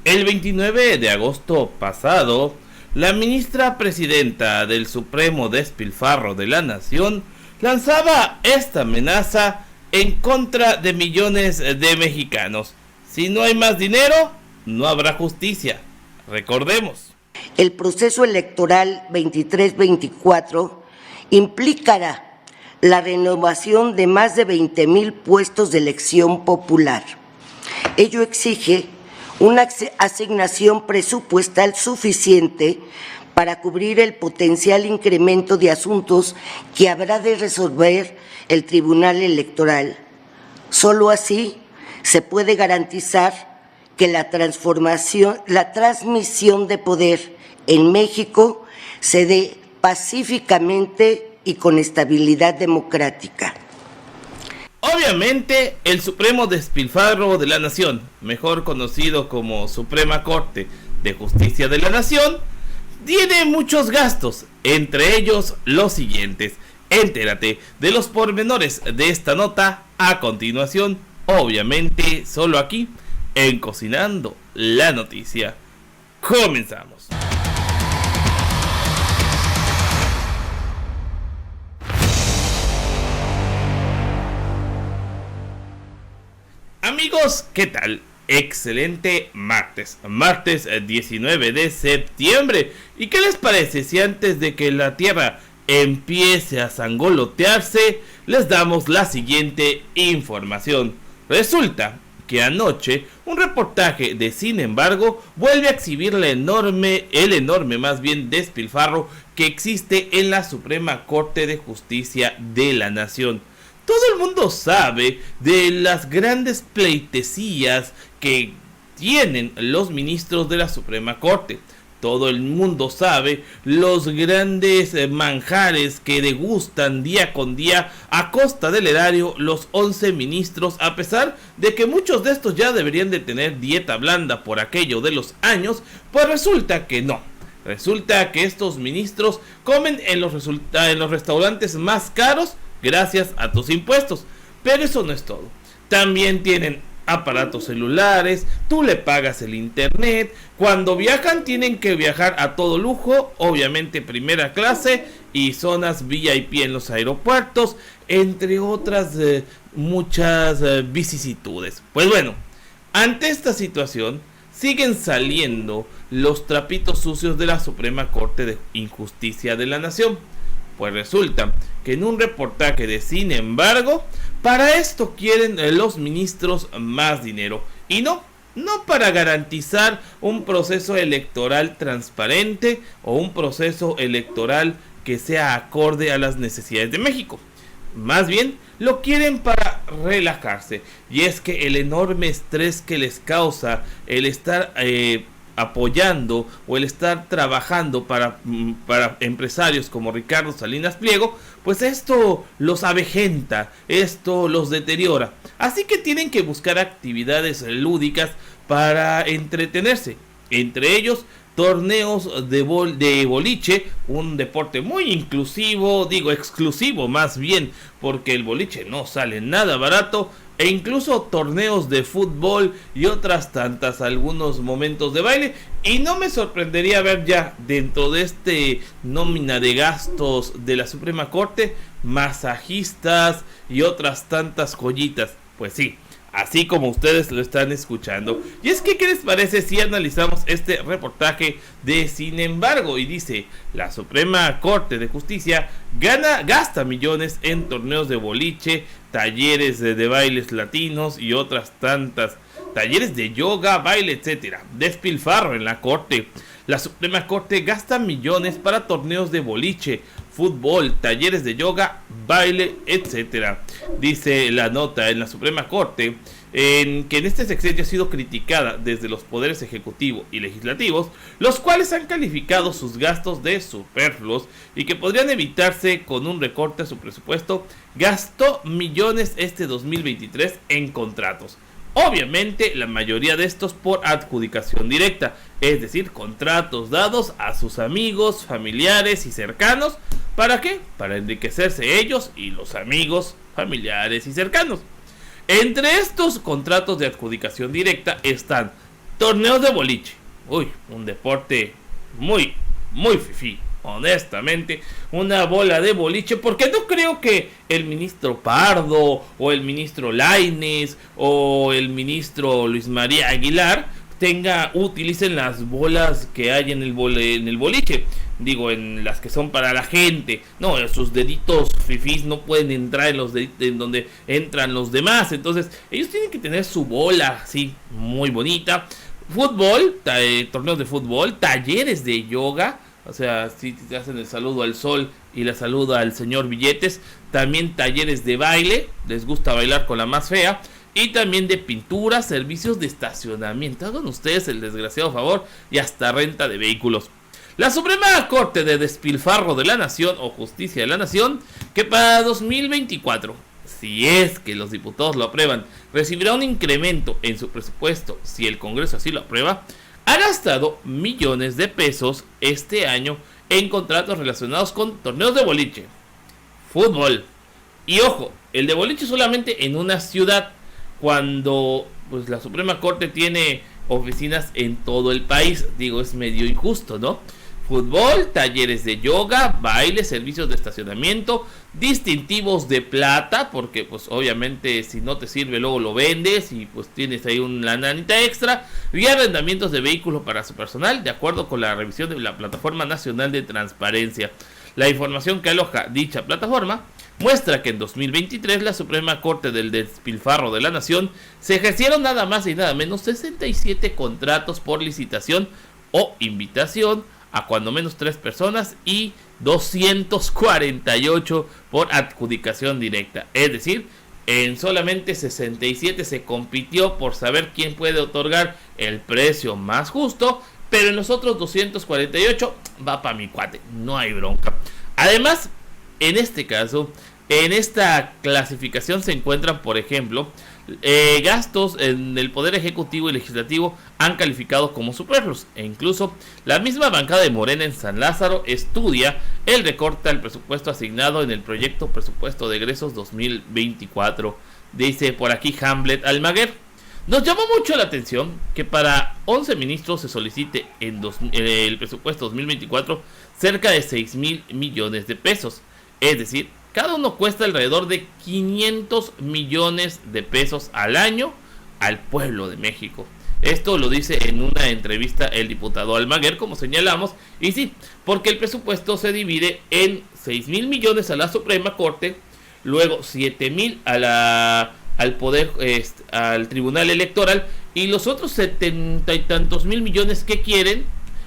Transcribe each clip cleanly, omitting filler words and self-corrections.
El 29 de agosto pasado, la ministra presidenta del Supremo Despilfarro de la Nación lanzaba esta amenaza en contra de millones de mexicanos. Si no hay más dinero, no habrá justicia. Recordemos. El proceso electoral 23-24 implicará la renovación de más de 20,000 puestos de elección popular. Ello exige una asignación presupuestal suficiente para cubrir el potencial incremento de asuntos que habrá de resolver el Tribunal Electoral. Solo así se puede garantizar que la transmisión de poder en México se dé pacíficamente y con estabilidad democrática. Obviamente, el Supremo Despilfarro de la Nación, mejor conocido como Suprema Corte de Justicia de la Nación, tiene muchos gastos, entre ellos los siguientes. Entérate de los pormenores de esta nota a continuación, obviamente solo aquí, en Cocinando la Noticia. Comenzamos. Amigos, ¿qué tal? Excelente martes 19 de septiembre. ¿Y qué les parece si antes de que la Tierra empiece a sangolotearse, les damos la siguiente información? Resulta que anoche un reportaje de Sin embargo vuelve a exhibir el enorme despilfarro que existe en la Suprema Corte de Justicia de la Nación. Todo el mundo sabe de las grandes pleitesías que tienen los ministros de la Suprema Corte. Todo el mundo sabe los grandes manjares que degustan día con día a costa del erario los 11 ministros, a pesar de que muchos de estos ya deberían de tener dieta blanda por aquello de los años, pues resulta que no. Resulta que estos ministros comen en los restaurantes más caros gracias a tus impuestos. Pero eso no es todo. También tienen aparatos celulares, tú le pagas el internet, cuando viajan tienen que viajar a todo lujo, obviamente primera clase y zonas VIP en los aeropuertos, entre otras muchas vicisitudes. Pues bueno, ante esta situación siguen saliendo los trapitos sucios de la Suprema Corte de Justicia de la Nación. Pues resulta que en un reportaje de Sin embargo, para esto quieren los ministros más dinero. Y no para garantizar un proceso electoral transparente o un proceso electoral que sea acorde a las necesidades de México. Más bien lo quieren para relajarse. Y es que el enorme estrés que les causa el estar apoyando o el estar trabajando para empresarios como Ricardo Salinas Pliego, pues esto los avejenta, esto los deteriora. Así que tienen que buscar actividades lúdicas para entretenerse. Entre ellos, torneos de boliche, un deporte muy exclusivo más bien, porque el boliche no sale nada barato. E incluso torneos de fútbol y otras tantas, algunos momentos de baile. Y no me sorprendería ver ya dentro de este nómina de gastos de la Suprema Corte masajistas y otras tantas joyitas. Pues sí, así como ustedes lo están escuchando. Y es que, ¿qué les parece si analizamos este reportaje de Sin embargo? Y dice, la Suprema Corte de Justicia gasta millones en torneos de boliche, talleres de bailes latinos y otras tantas, talleres de yoga, baile, etcétera. Despilfarro en la Corte. La Suprema Corte gasta millones para torneos de boliche, fútbol, talleres de yoga, baile, etcétera. Dice la nota en la Suprema Corte en que en este sexenio ha sido criticada desde los poderes ejecutivo y legislativos, los cuales han calificado sus gastos de superfluos y que podrían evitarse con un recorte a su presupuesto. Gastó millones este 2023 en contratos. Obviamente la mayoría de estos por adjudicación directa, es decir, contratos dados a sus amigos, familiares y cercanos. ¿Para qué? Para enriquecerse ellos y los amigos, familiares y cercanos. Entre estos contratos de adjudicación directa están Torneos de boliche. Uy, un deporte muy, muy fifí. Honestamente, una bola de boliche, porque no creo que el ministro Pardo o el ministro Lainez o el ministro Luis María Aguilar utilicen las bolas que hay en el boliche, digo, en las que son para la gente. No, sus deditos fifís no pueden entrar en los deditos en donde entran los demás. Entonces ellos tienen que tener su bola así muy bonita. Fútbol, torneos de fútbol, talleres de yoga. O sea, si te hacen el saludo al sol y la saluda al señor Billetes. También talleres de baile, les gusta bailar con la más fea. Y también de pintura, servicios de estacionamiento. Hagan ustedes el desgraciado favor. Y hasta renta de vehículos. La Suprema Corte de Despilfarro de la Nación o Justicia de la Nación, que para 2024, si es que los diputados lo aprueban, recibirá un incremento en su presupuesto si el Congreso así lo aprueba, ha gastado millones de pesos este año en contratos relacionados con torneos de boliche, fútbol. Y ojo, el de boliche solamente en una ciudad, cuando pues la Suprema Corte tiene oficinas en todo el país. Digo, es medio injusto, ¿no? Fútbol, talleres de yoga, baile, servicios de estacionamiento, distintivos de plata, porque pues obviamente si no te sirve luego lo vendes y pues tienes ahí una lanita extra, y arrendamientos de vehículos para su personal, de acuerdo con la revisión de la Plataforma Nacional de Transparencia. La información que aloja dicha plataforma muestra que en 2023 la Suprema Corte del Despilfarro de la Nación se ejercieron nada más y nada menos 67 contratos por licitación o invitación a cuando menos 3 personas y 248 por adjudicación directa. Es decir, en solamente 67 se compitió por saber quién puede otorgar el precio más justo, pero en los otros 248 va para mi cuate, no hay bronca. Además, en este caso, en esta clasificación se encuentran, por ejemplo, gastos en el Poder Ejecutivo y Legislativo han calificado como superfluos. E incluso la misma bancada de Morena en San Lázaro estudia el recorte al presupuesto asignado en el proyecto presupuesto de egresos 2024. Dice por aquí Hamlet Almaguer: nos llamó mucho la atención que para 11 ministros se solicite en el presupuesto 2024 cerca de 6,000 millones de pesos. Es decir, cada uno cuesta alrededor de 500 millones de pesos al año al pueblo de México. Esto lo dice en una entrevista el diputado Almaguer, como señalamos, y sí, porque el presupuesto se divide en 6,000 millones a la Suprema Corte, luego 7,000 al poder, al Tribunal Electoral, y los otros 70 y tantos mil millones que quieren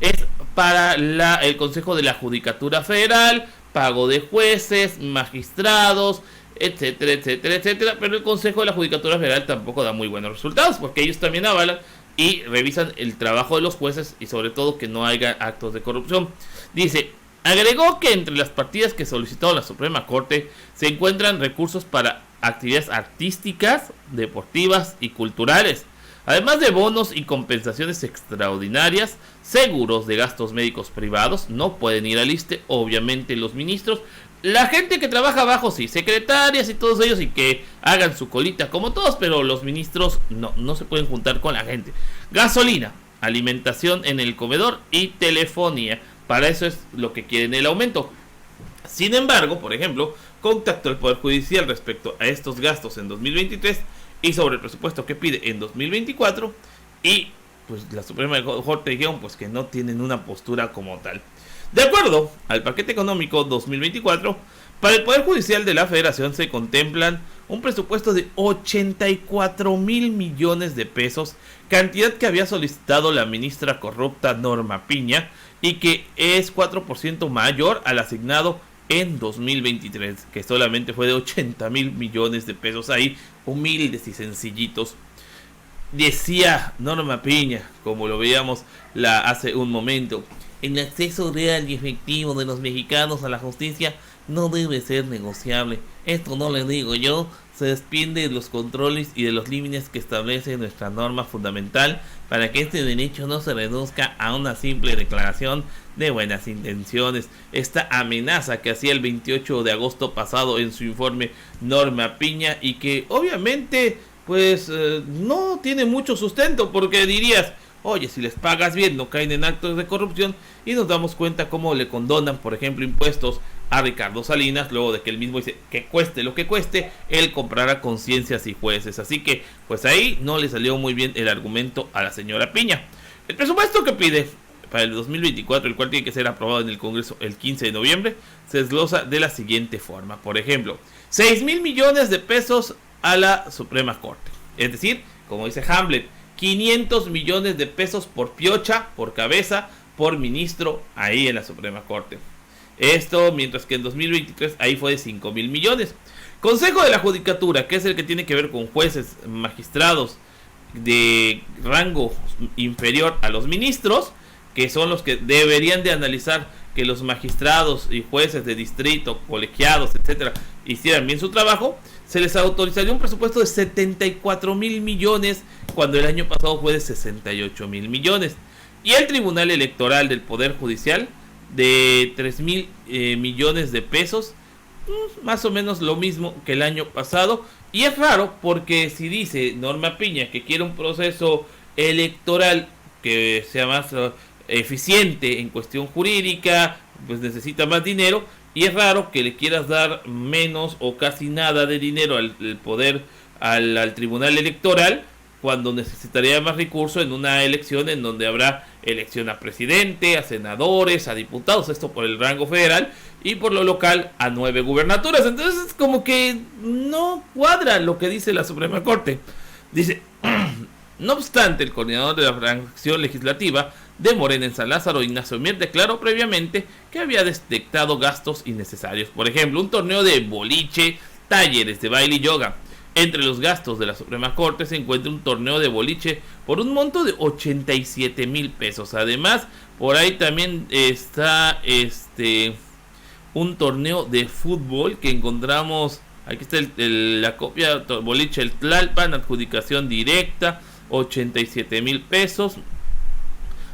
es para el Consejo de la Judicatura Federal, pago de jueces, magistrados, etcétera, etcétera, etcétera. Pero el Consejo de la Judicatura Federal tampoco da muy buenos resultados, porque ellos también avalan y revisan el trabajo de los jueces y sobre todo que no haya actos de corrupción. Dice, agregó que entre las partidas que solicitó la Suprema Corte se encuentran recursos para actividades artísticas, deportivas y culturales, además de bonos y compensaciones extraordinarias, seguros de gastos médicos privados. No pueden ir al ISSSTE, obviamente, los ministros. La gente que trabaja abajo, sí, secretarias y todos ellos, y que hagan su colita como todos, pero los ministros no se pueden juntar con la gente. Gasolina, alimentación en el comedor y telefonía. Para eso es lo que quieren el aumento. Sin embargo, por ejemplo, contactó al Poder Judicial respecto a estos gastos en 2023 y sobre el presupuesto que pide en 2024, y pues la Suprema Corte dijeron pues que no tienen una postura como tal. De acuerdo al paquete económico 2024, para el Poder Judicial de la Federación se contemplan un presupuesto de 84,000 millones de pesos, cantidad que había solicitado la ministra corrupta Norma Piña y que es 4% mayor al asignado en 2023, que solamente fue de 80,000 millones de pesos. Ahí, humildes y sencillitos. Decía Norma Piña, como lo veíamos hace un momento, el acceso real y efectivo de los mexicanos a la justicia no debe ser negociable. Esto no lo digo yo, se desprende de los controles y de los límites que establece nuestra norma fundamental para que este derecho no se reduzca a una simple declaración de buenas intenciones. Esta amenaza que hacía el 28 de agosto pasado en su informe Norma Piña, y que obviamente pues no tiene mucho sustento, porque dirías, oye, si les pagas bien no caen en actos de corrupción, y nos damos cuenta cómo le condonan, por ejemplo, impuestos a Ricardo Salinas, luego de que él mismo dice que cueste lo que cueste, él comprará conciencias y jueces. Así que pues ahí no le salió muy bien el argumento a la señora Piña. El presupuesto que pide para el 2024, el cual tiene que ser aprobado en el Congreso el 15 de noviembre, se desglosa de la siguiente forma. Por ejemplo, 6,000 millones de pesos a la Suprema Corte. Es decir, como dice Hamlet, 500 millones de pesos por piocha, por cabeza, por ministro ahí en la Suprema Corte. Esto mientras que en 2023 ahí fue de 5,000 millones. Consejo de la Judicatura, que es el que tiene que ver con jueces, magistrados de rango inferior a los ministros, que son los que deberían de analizar que los magistrados y jueces de distrito, colegiados, etcétera, hicieran bien su trabajo. Se les autorizaría un presupuesto de 74,000 millones cuando el año pasado fue de 68,000 millones. Y el Tribunal Electoral del Poder Judicial de 3,000 millones de pesos, más o menos lo mismo que el año pasado. Y es raro porque si dice Norma Piña que quiere un proceso electoral que sea más eficiente en cuestión jurídica, pues necesita más dinero, y es raro que le quieras dar menos o casi nada de dinero al poder, al Tribunal Electoral, cuando necesitaría más recursos en una elección en donde habrá elección a presidente, a senadores, a diputados, esto por el rango federal, y por lo local a 9 gubernaturas. Entonces como que no cuadra lo que dice la Suprema Corte. Dice, no obstante, el coordinador de la fracción legislativa de Morena en San Lázaro, Ignacio Mier, declaró previamente que había detectado gastos innecesarios. Por ejemplo, un torneo de boliche, talleres de baile y yoga. Entre los gastos de la Suprema Corte se encuentra un torneo de boliche por un monto de 87,000 pesos. Además, por ahí también está un torneo de fútbol que encontramos. Aquí está la copia, boliche El Tlalpan, adjudicación directa, 87,000 pesos.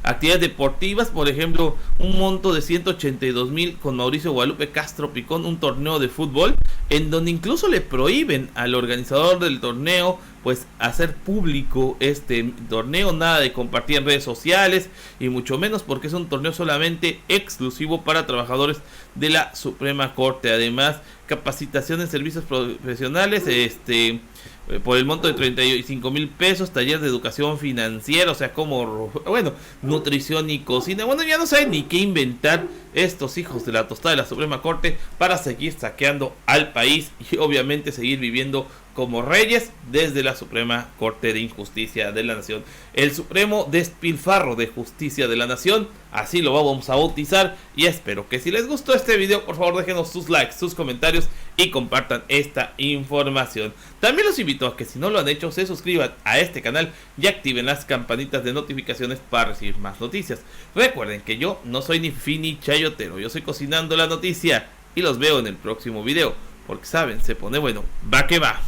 Actividades deportivas, por ejemplo, un monto de 182,000 con Mauricio Guadalupe Castro Picón, un torneo de fútbol, en donde incluso le prohíben al organizador del torneo pues hacer público este torneo, nada de compartir en redes sociales, y mucho menos porque es un torneo solamente exclusivo para trabajadores de la Suprema Corte. Además, capacitación en servicios profesionales, por el monto de 35,000 pesos, taller de educación financiera, o sea, como, bueno, nutrición y cocina. Bueno, ya no saben ni qué inventar estos hijos de la tostada de la Suprema Corte para seguir saqueando al país y obviamente seguir viviendo como reyes desde la Suprema Corte de Justicia de la Nación. El Supremo Despilfarro de Justicia de la Nación, así lo vamos a bautizar, y espero que si les gustó este video, por favor déjenos sus likes, sus comentarios y compartan esta información. También los invito a que si no lo han hecho, se suscriban a este canal y activen las campanitas de notificaciones para recibir más noticias. Recuerden que yo no soy ni fifí ni chayotero, yo soy Cocinando la Noticia, y los veo en el próximo video, porque saben, se pone bueno, va que va.